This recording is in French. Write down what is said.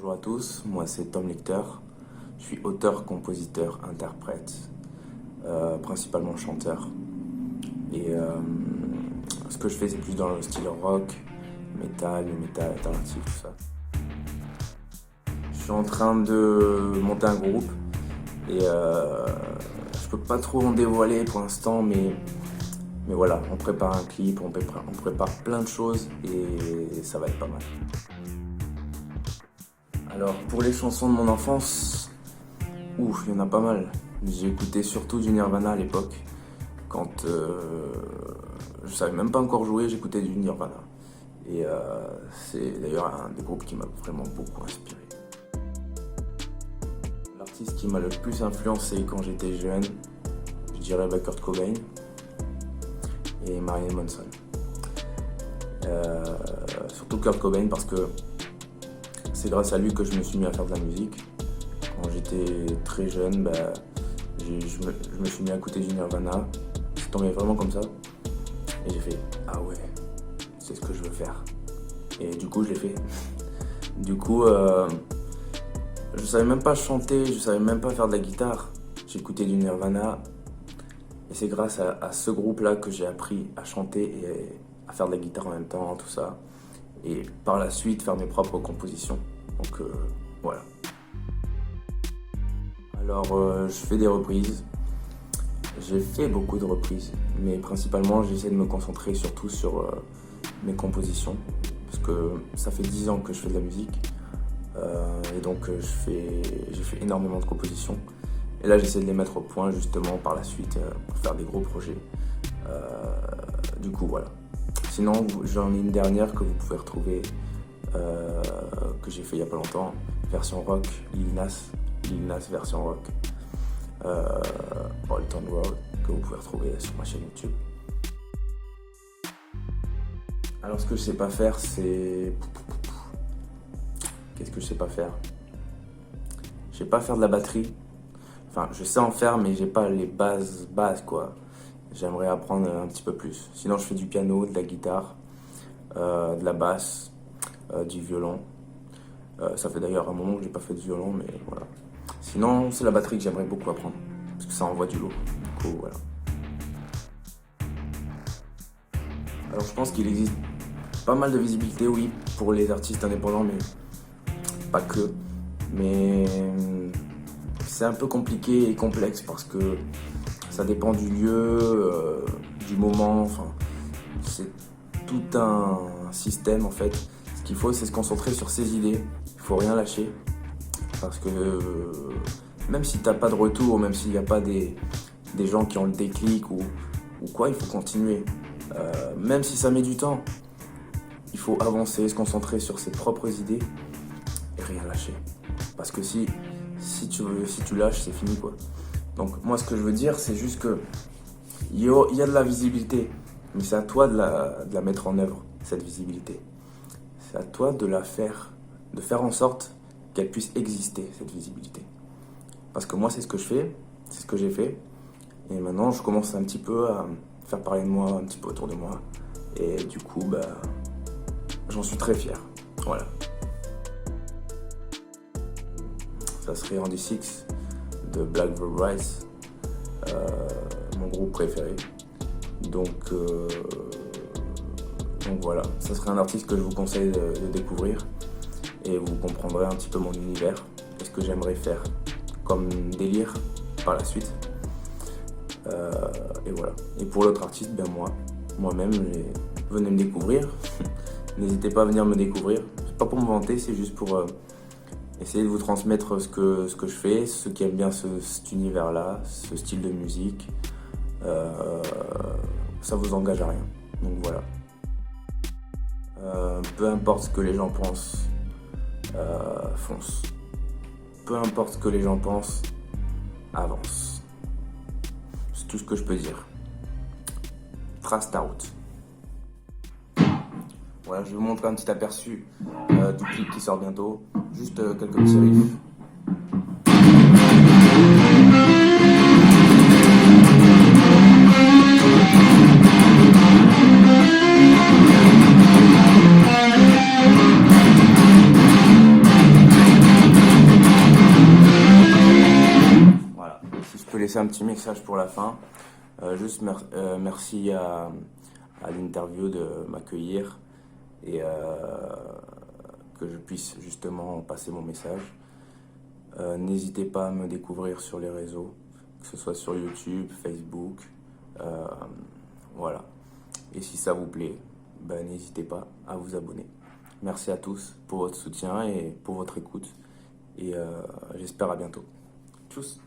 Bonjour à tous, moi c'est Tom Lecter, je suis auteur, compositeur, interprète, principalement chanteur. Et ce que je fais c'est plus dans le style rock, métal alternatif, tout ça. Je suis en train de monter un groupe et je peux pas trop en dévoiler pour l'instant, mais voilà, on prépare un clip, on prépare plein de choses et ça va être pas mal. Alors pour les chansons de mon enfance, il y en a pas mal. J'ai écouté surtout du Nirvana à l'époque. Quand je savais même pas encore jouer, j'écoutais du Nirvana. Et c'est d'ailleurs un des groupes qui m'a vraiment beaucoup inspiré. L'artiste qui m'a le plus influencé quand j'étais jeune, je dirais Kurt Cobain et Marilyn Manson. Surtout Kurt Cobain parce que c'est grâce à lui que je me suis mis à faire de la musique. Quand j'étais très jeune, je me suis mis à écouter du Nirvana. C'est tombé vraiment comme ça. Et j'ai fait « Ah ouais, c'est ce que je veux faire ». Et du coup, je l'ai fait. Du coup, je savais même pas chanter, je savais même pas faire de la guitare. J'écoutais du Nirvana. Et c'est grâce à ce groupe-là que j'ai appris à chanter et à faire de la guitare en même temps, tout ça. Et par la suite, faire mes propres compositions. Donc voilà. Alors, je fais des reprises. J'ai fait beaucoup de reprises, mais principalement, j'essaie de me concentrer surtout sur mes compositions. Parce que ça fait 10 ans que je fais de la musique. Et donc, j'ai fait énormément de compositions. Et là, j'essaie de les mettre au point, justement, par la suite, pour faire des gros projets. Du coup, voilà. Sinon, j'en ai une dernière que vous pouvez retrouver, que j'ai fait il n'y a pas longtemps, version rock, Lil Nas version rock, Old Town Road, que vous pouvez retrouver sur ma chaîne YouTube. Alors ce que je sais pas faire, c'est... Qu'est-ce que je sais pas faire? Je sais pas faire de la batterie. Enfin, je sais en faire, mais j'ai pas les bases quoi. J'aimerais apprendre un petit peu plus. Sinon, je fais du piano, de la guitare, de la basse, du violon. Ça fait d'ailleurs un moment que j'ai pas fait de violon, mais voilà. Sinon, c'est la batterie que j'aimerais beaucoup apprendre, parce que ça envoie du lourd. Du coup, voilà. Alors, je pense qu'il existe pas mal de visibilité, oui, pour les artistes indépendants, mais pas que. Mais c'est un peu compliqué et complexe parce que ça dépend du lieu, du moment, enfin, c'est tout un système en fait. Ce qu'il faut, c'est se concentrer sur ses idées, il faut rien lâcher. Parce que même si t'as pas de retour, même s'il n'y a pas des gens qui ont le déclic ou quoi, il faut continuer. Même si ça met du temps, il faut avancer, se concentrer sur ses propres idées et rien lâcher. Parce que si tu lâches, c'est fini quoi. Donc moi ce que je veux dire c'est juste que il y a de la visibilité, mais c'est à toi de la mettre en œuvre, cette visibilité. C'est à toi de faire en sorte qu'elle puisse exister, cette visibilité. Parce que moi c'est ce que je fais, c'est ce que j'ai fait, et maintenant je commence un petit peu à faire parler de moi un petit peu autour de moi, et du coup j'en suis très fier, voilà. Ça serait Randy Six de Black Veil Brides, mon groupe préféré. Donc voilà, ça serait un artiste que je vous conseille de découvrir et vous comprendrez un petit peu mon univers et ce que j'aimerais faire comme délire par la suite. Et voilà. Et pour l'autre artiste, moi-même, venez me découvrir. N'hésitez pas à venir me découvrir. C'est pas pour me vanter, c'est juste pour essayer de vous transmettre ce que je fais, ceux qui aiment bien cet univers-là, ce style de musique. Ça vous engage à rien. Donc voilà. Peu importe ce que les gens pensent, fonce. Peu importe ce que les gens pensent, avance. C'est tout ce que je peux dire. Trace ta route. Voilà, je vais vous montrer un petit aperçu du clip qui sort bientôt. Juste quelques petits riffs. laisser un petit message pour la fin. Juste merci à l'interview de m'accueillir et que je puisse justement passer mon message. N'hésitez pas à me découvrir sur les réseaux, que ce soit sur YouTube, Facebook, voilà. Et si ça vous plaît, ben, n'hésitez pas à vous abonner. Merci à tous pour votre soutien et pour votre écoute. Et j'espère à bientôt. Tchuss!